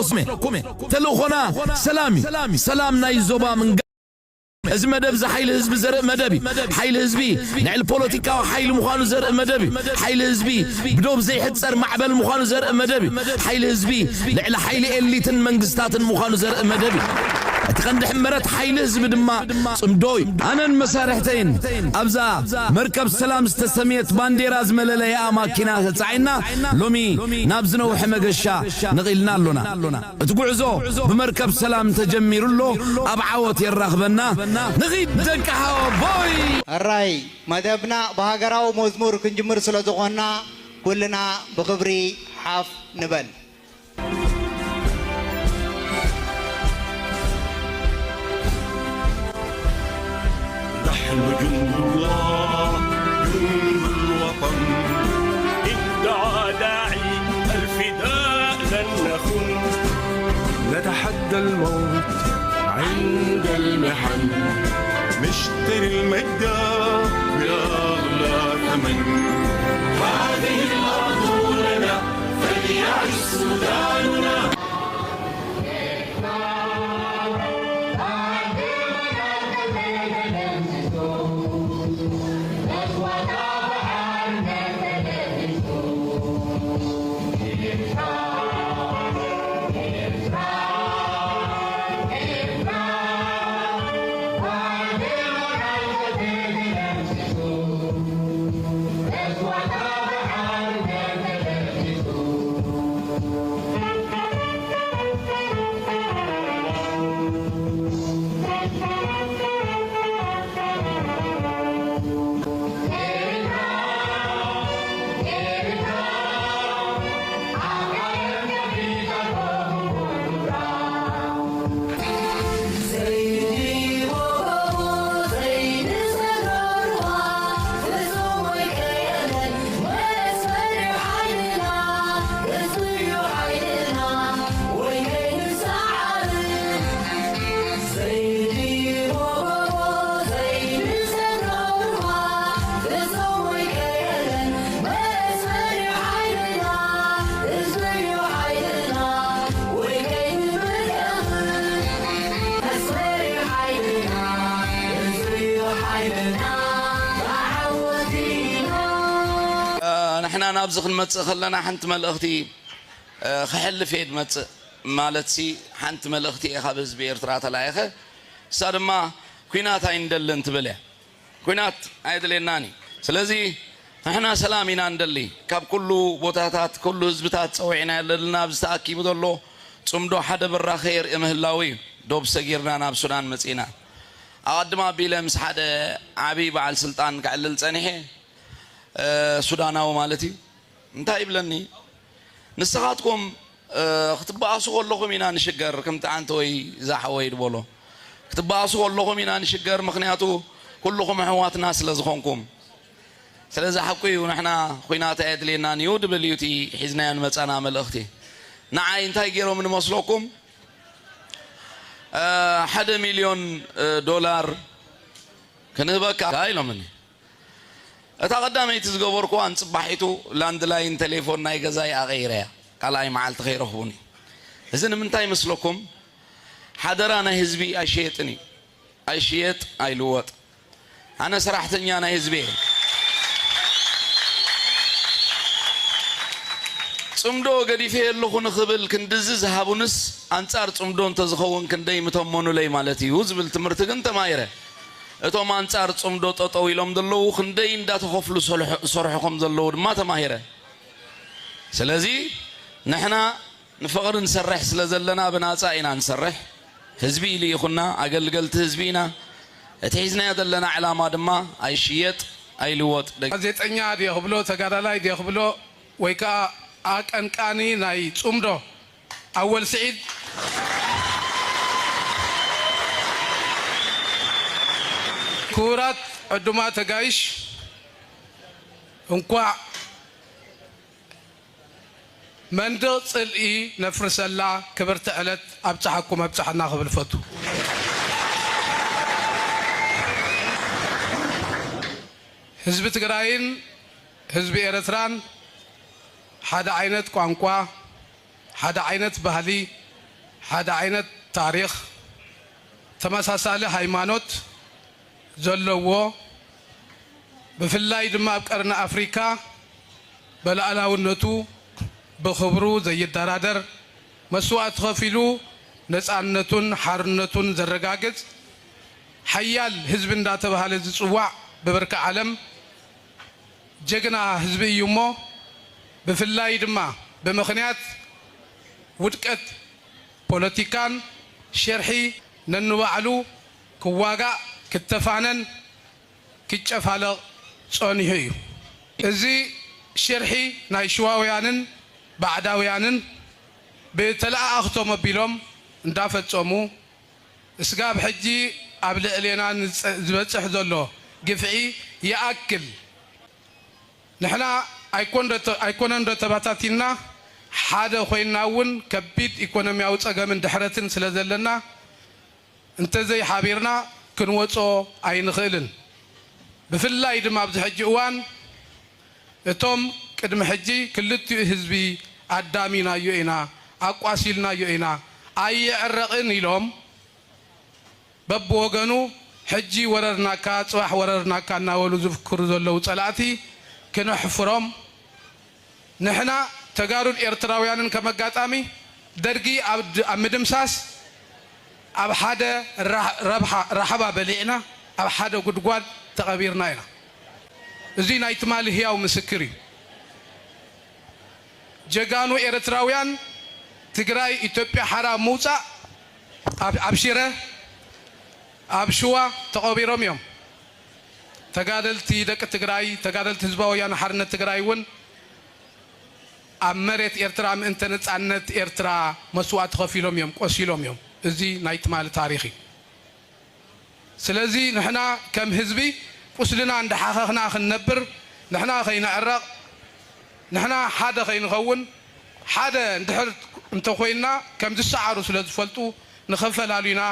اسمه تلوخنا سلام نايزوبا من إذا مدب حيل حزب زرق مدبي حيل حزبي نعل بوليتيكا وحيل مخانو زرق مدبي حيل حزبي بدوب زي حتصر معبل مخانو زرق مدبي حيل حزبي نعل حيل إليتن منقستات مخانو زرق مدبي تقند حمرت حيل حزب دما صمدوي أنا المسارحتين أبزا مركب سلام استسميت بانديرا زملله يا أماكنها تسعينا لومي نابزنا وحمقشا نغيلنا لنا تقعزو بمركب سلام تجمير له أبعوت يرغبنا نغيد دنكها بوي الراي مدبنا بهاجراو مزمور كنجمر سلازقنا كلنا بخبري حاف نبل نحن جند الله جند الوطن ادعى داعي الفداء لن نخن نتحدى الموت عند المحن نشتري المجد بأغلى ثمن هذه الأرض لنا فليعش سوداننا نحن نابزخ المتص خلنا حنت ملأختي خحل فيد متص مالتسي حنت ملأختي خبز بيرترات لايخه صار ما كوينات عندل انت بله كوينات عيدلناني سلازي احنا سلامينا ندلي كاب كله بوتاتات كله حزبታት صوعنا لنا بستاكيب دلو صمدو حدا برا خير امهلاوي دوب سغيرنا ناب سودان مصينا اقدما بيلمس حدا عبي بعل سلطان قعلل صنيحه سوداناو مالتي انتي بلني نسخاتكم اختباسو والله مينا نشجر كم تعنت وي زحوي دبولو اختباسو والله مينا نشجر مخنياتو كلكم حوات ناس لزخونكم سلازا حقي ونحنا خوينات ادلينا نيود بليوتي حزنا مصانا ملختي نعاي انتي غيرو من مسلوكم 1 مليون دولار كنبك هايلو مني اتقدمت زغبركو ان صباحيتو لاند لاين تليفون ناي غزاي اغيريا قالاي معلت خيرخوني اذن منتاي مسلكم حضرانا حزبي اشيطني اشيط ايلوط انا سراحتني انا حزبي صمدو غديفه يلخو نخبل كندز هابونس انصار صمدون تزخون كندي متمنو لي مالتي وزبل تمرت كن تمايره اتوم انصار صمدو ططو يلوم دلو خندي انداتخفلو صرحكم دلو ما تماهره سلازي نحنا نفقر نسرح سلازلنا بناصاينا نسرح حزبي لي يخنا اقلقلت حزبينا اتيزنا يدلنا علامه دما ايشيط ايلوط ጋዜጠኛ ዲያብሎ ተጋዳላይ ዲያብሎ ወይካ አቀንቃኒ ናይ ጽምዶ አወል ሰዒድ ኩራት ዕዱማ ተጋይሽ እንኳ መንደቅ ጽልኢ ነፍርሰላ ክብርት ዕለት ኣብጽሓኩም ኣብጽሓና ክብል ፈቱ ህዝብ ትግራይን ህዝብ ኤርትራን حدا عينت قانقوا حدا عينت بهلي ሓደ ዓይነት ታሪክ ተመሳሳሊ ሃይማኖት ዘለዎ ብፍላይ ድማ ኣብ ቀርኒ ኣፍሪካ በላዕላውነቱ ብኽብሩ ዘይደራደር መስዋዕት ከፊሉ ነፃነቱን ሓርነቱን ዘረጋግጽ ሓያል ህዝቢ እንዳተባሃለ ዝጽዋዕ በበርካ ዓለም ጀግና ህዝቢ እዩ እሞ ብፍላይ ድማ ብምኽንያት ውድቀት ፖለቲካን ሸርሒ ነንባዕሉ ክዋጋእ ክተፋነን ክጨፋለቕ ጸኒሑ እዩ እዚ ሸርሒ ናይ ሽዋውያንን ባዕዳውያንን ብተለኣኽቶም ኣቢሎም እንዳፈጸሙ እስጋብ ሕጂ ኣብ ልዕልና ዝበጽሕ ዘሎ ግፍዒ ይኣክል ንሕና ኣይኮነን ዶ ተባታቲና ሓደ ኮይና እውን ከቢድ ኢኮኖሚያዊ ጸገምን ድሕረትን ስለ ዘለና እንተዘይ ሓቢርና ክንወጾ ኣይንኽእልን ብፍላይ ድማ ኣብዚ ሕጂ እዋን እቶም ቅድሚ ሕጂ ክልቲኡ ህዝቢ ኣዳሚናዮ ኢና ኣቋሲልናዮ ኢና ኣይዕረቕን ኢሎም በብወገኑ ሕጂ ወረርናካ ጽባሕ ወረርናካ እናበሉ ዝፍክሩ ዘለዉ ጸላእቲ ክነሕፍሮም ንሕና ተጋሩድ ኤርትራውያንን ከመጋጣሚ ደርጊ ኣብ ምድምሳስ ኣብ ሓደ ረሓባ በሊዕና ኣብ ሓደ ጉድጓድ ተቐቢርና ኢና እዚ ናይ ትማሊ ህያው ምስክር እዩ ጀጋኑ ኤርትራውያን ትግራይ ኢትዮጵያ ሓራ ምውፃእ ኣብ ሽረ ኣብ ሽዋ ተቐቢሮም እዮም ተጋደልቲ ደቂ ትግራይ ተጋደልቲ ህዝባዊ ወያነ ሓርነት ትግራይ እውን ኣብ መሬት ኤርትራ ምእንተ ነፃነት ኤርትራ መስዋዕት ከፊሎም እዮም ቆሲሎም እዮም እዚ ናይ ትማሊ ታሪክ እዩ ስለዚ ንሕና ከም ህዝቢ ቁስልና እንዳሓኸኽና ክንነብር ንሕና ከይንዕረቕ ንሕና ሓደ ከይንኸውን ሓደ እንድሕር እንተኮይንና ከም ዝሰዓሩ ስለ ዝፈልጡ ንኸፈላለዩና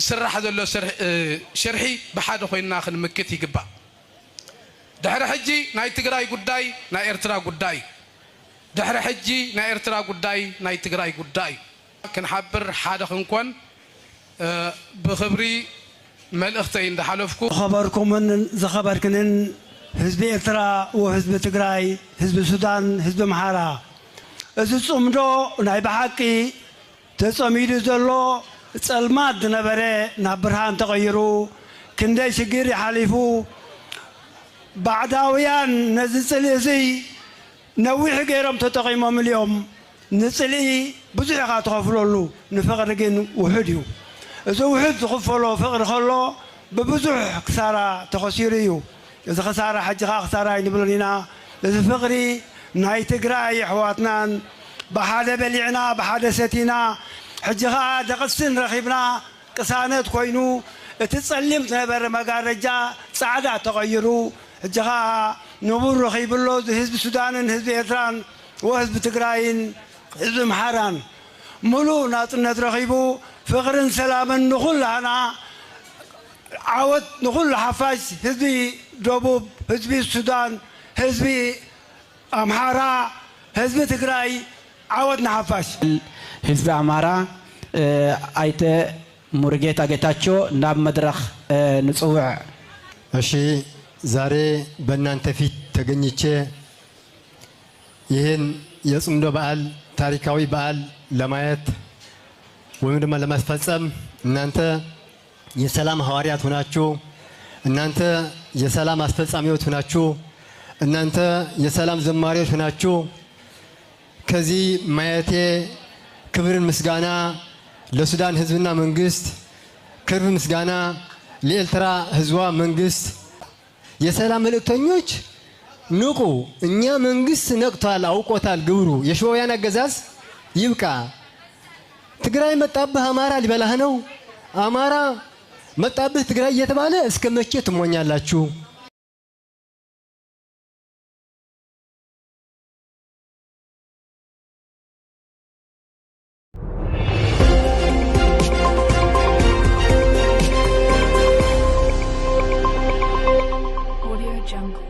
ዝስራሕ ዘሎ ሸርሒ ብሓደ ኮይንና ክንምክት ይግባእ ድሕሪ ሕጂ ናይ ትግራይ ጉዳይ ናይ ኤርትራ ጉዳይ ድሕሪ ሕጂ ናይ ኤርትራ ጉዳይ ናይ ትግራይ ጉዳይ ክንሓብር ሓደ ክንኮን ብኽብሪ መልእኽተይ እንዳሓለፍኩ خبركمن زخبركنن ህዝቢ ኤርትራ ወህዝቢ ትግራይ ህዝቢ ሱዳን ህዝቢ ምሓራ እዚ ጽምዶ ናይ ብሓቂ ተጸሚዱ ዘሎ ጸልማት ዝነበረ ናብ ብርሃን ተቐይሩ ክንደይ ሽግር ይሓሊፉ ባዕዳውያን ነዚ ጽልኢ እዚ ነዊሕ ገይሮም ተጠቒሞም እዮም ንጽልኢ ብዙሕ ኢኻ ትኸፍለሉ ንፍቕሪ ግን ውሑድ እዩ እዚ ውሑድ ዝኽፈሎ ፍቕሪ ከሎ ብብዙሕ ክሳራ ተኸሲሩ እዩ እዚ ክሳራ ሕጂ ኸ ክሳራ ይንብሎን ኢና እዚ ፍቕሪ ናይ ትግራይ ኣሕዋትናን ብሓደ በሊዕና ብሓደ ሰቲና ሕጂ ኸ ደቕስን ረኺብና ቅሳነት ኮይኑ እቲ ጸሊም ዝነበረ መጋረጃ ጻዕዳ ተቐይሩ ሕጂ ኸ ንቡር ረኺብሎ ህዝቢ ሱዳንን ህዝቢ ኤርትራን ወህዝቢ ትግራይን ህዝቢ ምሓራን ሙሉእ ናጽነት ረኺቡ ፍቕርን ሰላምን ንኹላና ዓወት ንኹሉ ሓፋሽ ህዝቢ ደቡብ ህዝቢ ሱዳን ህዝቢ ኣምሓራ ህዝቢ ትግራይ ዓወት ንሓፋሽ ህዝቢ ኣምሓራ ኣይተ ሙሩጌታ ጌታቸው ናብ መድረኽ ንጽውዕ እሺ ዛሬ በእናንተ ፊት ተገኝቼ ይህን የጽምዶ በዓል ታሪካዊ በዓል ለማየት ወይም ደግሞ ለማስፈጸም እናንተ የሰላም ሐዋርያት ሆናችሁ እናንተ የሰላም አስፈጻሚዎች ሆናችሁ እናንተ የሰላም ዘማሪዎች ሆናችሁ ከዚህ ማየቴ ክብርን ምስጋና ለሱዳን ህዝብና መንግስት ክብር ምስጋና ለኤርትራ ህዝቧ መንግስት የሰላም መልእክተኞች ንቁ እኛ መንግስት ነቅቷል አውቆታል ግብሩ የሽዋውያን አገዛዝ ይብቃ ትግራይ መጣብህ አማራ ሊበላህ ነው አማራ መጣብህ ትግራይ እየተባለ እስከ መቼ ትሞኛላችሁ Audio Jungle.